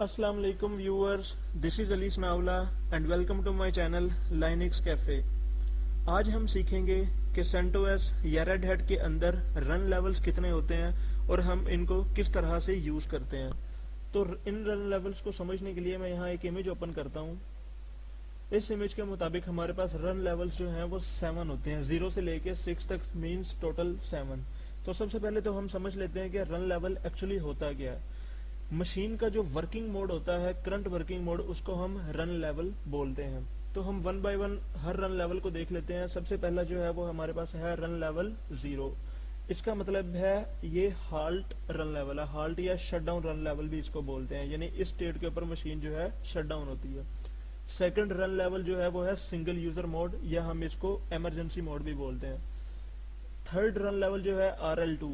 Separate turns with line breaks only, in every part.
अस्सलाम वालेकुम viewers, this is Ali Sanaullah and welcome to my channel Linux cafe. आज हम सीखेंगे कि सेंटोस या रेड हैट के अंदर रन लेवल्स कितने होते हैं और हम इनको किस तरह से यूज करते हैं। तो इन रन लेवल्स को समझने के लिए मैं यहाँ एक इमेज ओपन करता हूँ। इस इमेज के मुताबिक हमारे पास रन लेवल्स जो हैं वो 7 होते हैं, 0 से लेके 6 तक मींस टोटल 7। तो सबसे पहले तो हम समझ लेते हैं कि रन लेवल एक्चुअली होता क्या है। मशीन का जो वर्किंग मोड होता है, करंट वर्किंग मोड, उसको हम रन लेवल बोलते हैं। तो हम one by one her run level को देख लेते हैं। सबसे पहला जो है वो हमारे पास है रन लेवल 0। इसका मतलब है ये हाल्ट रन लेवल है। हाल्ट या शट डाउन रन लेवल भी इसको बोलते हैं, यानी इस स्टेट के ऊपर मशीन जो है शट डाउन होती है। सेकंड रन लेवल जो है वो है सिंगल यूजर मोड, या हम इसको इमरजेंसी मोड भी बोलते हैं। थर्ड रन लेवल जो है RL2,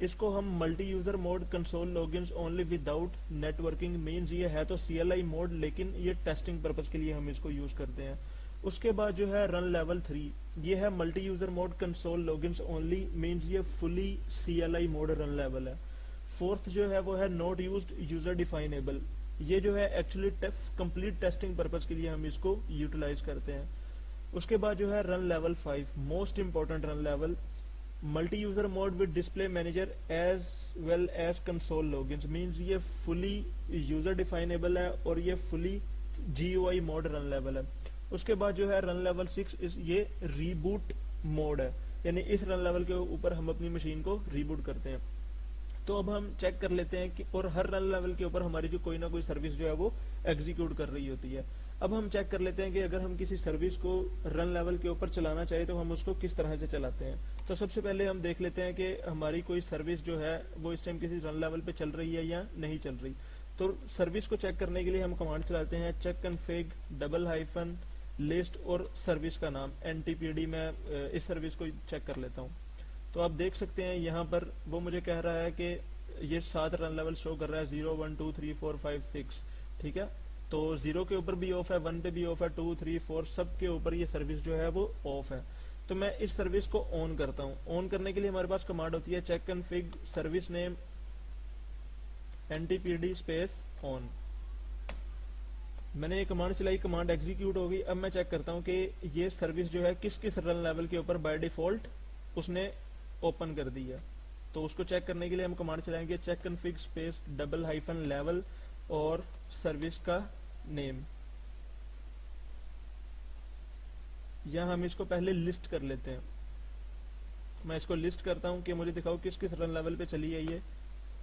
इसको हम multi user mode console logins only without networking means ये है तो CLI मोड, लेकिन ये टेस्टिंग पर्पस के लिए हम इसको यूज करते हैं। उसके बाद जो है रन लेवल 3, ये है multi user mode console logins only means ये fully CLI mode run level है। फोर्थ जो है वो है नॉट यूज्ड यूजर डिफाइनेबल, ये जो है एक्चुअली कंप्लीट टेस्टिंग पर्पस के लिए हम इसको यूटिलाइज करते हैं। उसके बाद जो है run level 5, most important run level, multi user mode with display manager as well as console logins means ये फुली यूजर डिफाइनेबल है और ये fully GUI mode run level है। उसके बाद जो है रन लेवल 6, ये रीबूट मोड है, यानी इस रन लेवल के ऊपर हम अपनी मशीन को रीबूट करते हैं। तो अब हम चेक कर लेते हैं कि और हर रन लेवल के ऊपर हमारी जो कोई ना कोई सर्विस जो है वो एग्जीक्यूट कर रही होती है। अब हम चेक कर लेते हैं कि अगर हम किसी सर्विस को रन लेवल के ऊपर चलाना चाहे तो हम उसको किस तरह से चलाते हैं। तो सबसे पहले हम देख लेते हैं कि हमारी कोई सर्विस जो है वो इस टाइम किसी रन लेवल पे चल रही है या नहीं चल रही। तो सर्विस को चेक करने के लिए हम कमांड चलाते हैं चेक कन्फिग डबल - लिस्ट और सर्विस का नाम NTPD में इस सर्विस को चेक कर लेता हूँ। तो आप देख सकते हैं यहाँ पर वो मुझे कह रहा है कि ये 7 रन लेवल शो कर रहा है, 0 1 2 3 4 5 6। ठीक है, तो 0 के ऊपर भी ऑफ है, 1 पे भी ऑफ है, 2 3 4 सब के ऊपर ये सर्विस जो है वो ऑफ है। तो मैं इस सर्विस को ऑन करता हूँ। ऑन करने के लिए हमारे पास कमांड होती है check config service name NTPD space on. मैंने ये कमांड चलाई, कमांड एग्जीक्यूट हो गई। अब मैं चेक करता हूँ कि ये सर्विस जो है किस किस रन लेवल के ऊपर बाय डिफॉल्ट उसने ओपन कर दी है। तो उसको चेक करने के लिए हम कमांड चलाएंगे check config space double - level और सर्विस का नेम, या हम इसको पहले लिस्ट कर लेते हैं। मैं इसको लिस्ट करता हूं कि मुझे दिखाओ किस किस रन लेवल पे चली है ये।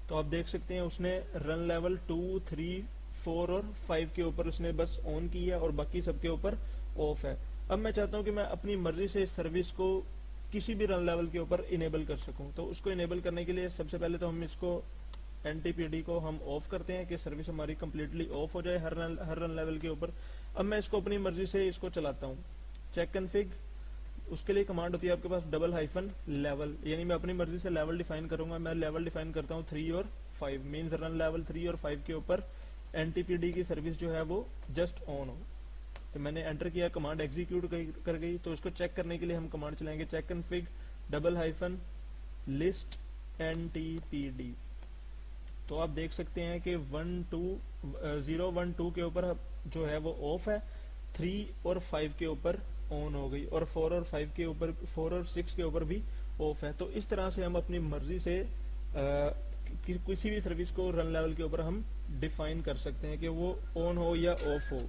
तो आप देख सकते हैं उसने रन लेवल 2 3 4 और 5 के ऊपर उसने बस ऑन की है और बाकी सबके ऊपर ऑफ है। अब मैं चाहता हूं कि मैं अपनी मर्जी से इस सर्विस को किसी भी रन लेवल के ऊपर इनेबल कर सकूं। तो उसको इनेबल करने के लिए सबसे पहले तो हम इसको NTPD को हम ऑफ करते हैं कि सर्विस हमारी कंप्लीटली ऑफ हो जाए हर रन लेवल के ऊपर। अब मैं इसको अपनी मर्जी से इसको चलाता हूँ चेक कन्फिग। उसके लिए कमांड होती है आपके पास डबल - लेवल, यानी मैं अपनी मर्जी से लेवल डिफाइन करूंगा। मैं लेवल डिफाइन करता हूँ 3 और 5 मींस रन लेवल 3 और 5 के ऊपर NTPD की सर्विस जो है वो जस्ट ऑन हो। तो मैंने एंटर किया, कमांड एग्जीक्यूट कर गई। तो इसको चेक करने के लिए हम कमांड चलाएंगे check config double - list NTPD। तो आप देख सकते हैं कि 0 1 2 के ऊपर जो है वो ऑफ है, 3 और 5 के ऊपर ऑन हो गई, और 4 और 5 के ऊपर 4 और 6 के ऊपर भी ऑफ है। तो इस तरह से हम अपनी मर्जी से किसी भी सर्विस को रन लेवल के ऊपर हम डिफाइन कर सकते हैं कि वो ऑन हो या ऑफ हो।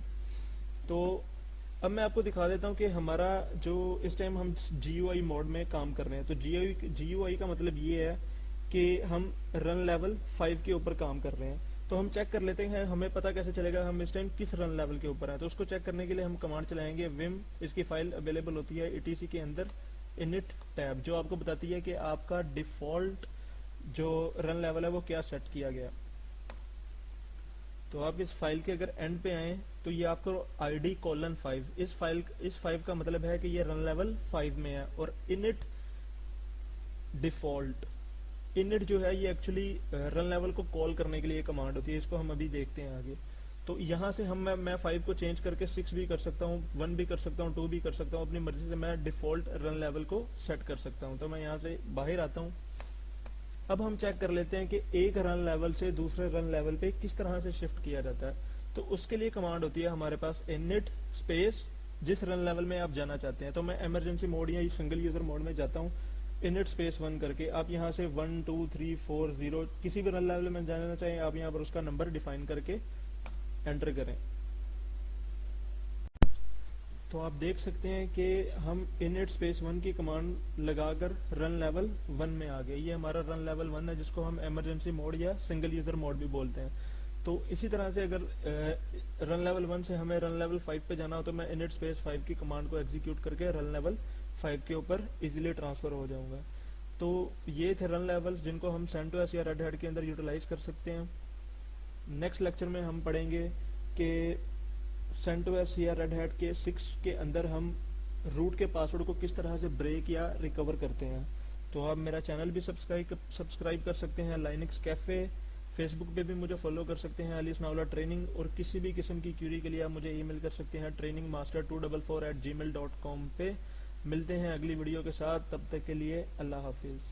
तो अब मैं आपको दिखा देता हूँ कि हमारा जो इस टाइम हम GUI मोड में काम कर रहे हैं। तो GUI का मतलब ये है कि हम रन लेवल 5 के ऊपर काम कर रहे हैं। तो हम चेक कर लेते हैं हमें पता कैसे चलेगा हम इस टाइम किस रन लेवल के ऊपर हैं। तो उसको चेक करने के लिए हम कमांड चलाएंगे vim। इसकी फाइल अवेलेबल होती है etc के अंदर init टैब, जो आपको बताती है कि आपका डिफॉल्ट जो रन लेवल है वो क्या सेट किया गया। तो आप इस फाइल के अगर एंड पे आए तो ये आपको ID:5 इस 5 का मतलब है कि ये रन लेवल 5 में है। और init डिफॉल्ट, init जो है ये एक्चुअली रन लेवल को कॉल करने के लिए कमांड होती है। इसको हम अभी देखते हैं आगे। तो यहाँ से मैं 5 को चेंज करके 6 भी कर सकता हूँ, 1 भी कर सकता हूँ, 2 भी कर सकता हूँ। अपनी मर्जी से मैं डिफॉल्ट रन लेवल को सेट कर सकता हूँ। तो मैं यहाँ से बाहर आता हूँ अब हम चेक कर लेते हैं कि एक रन लेवल से दूसरे रन लेवल पे किस तरह से शिफ्ट किया जाता है। तो उसके लिए कमांड होती है हमारे पास init स्पेस जिस रन लेवल में आप जाना चाहते हैं। तो मैं इमरजेंसी मोड या सिंगल यूजर मोड में जाता हूँ, init स्पेस 1 करके। आप यहाँ से 1 2 3 4 0 किसी भी रन लेवल में जाना चाहें, आप यहाँ पर उसका नंबर डिफाइन करके एंटर करें। तो आप देख सकते हैं कि हम init स्पेस 1 की कमांड लगाकर रन लेवल 1 में आ गए। ये हमारा रन लेवल 1 है, जिसको हम इमरजेंसी मोड या सिंगल यूजर मोड भी बोलते हैं। तो इसी तरह से अगर रन लेवल 1 से हमें रन लेवल 5 पे जाना हो तो मैं init स्पेस 5 की कमांड को एग्जीक्यूट करके रन लेवल 5 के ऊपर इजीली ट्रांसफर हो जाऊंगा। तो ये थे रन लेवल्स जिनको हम CentOS या रेड हैट के अंदर यूटिलाइज कर सकते हैं। नेक्स्ट लेक्चर में हम पढ़ेंगे कि CentOS या रेड हैट के 6 के अंदर हम रूट के पासवर्ड को किस तरह से ब्रेक या रिकवर करते हैं। तो आप मेरा चैनल भी सब्सक्राइब कर सकते हैं, लाइनक्स कैफे। फेसबुक पे भी मुझे फॉलो कर सकते हैं, अली इसमाउल्लाह ट्रेनिंग। और किसी भी किस्म की क्यूरी के लिए आप मुझे ईमेल कर सकते हैं trainingmaster244@gmail.com पे। मिलते हैं अगली वीडियो के साथ, तब तक के लिए अल्लाह हाफिज।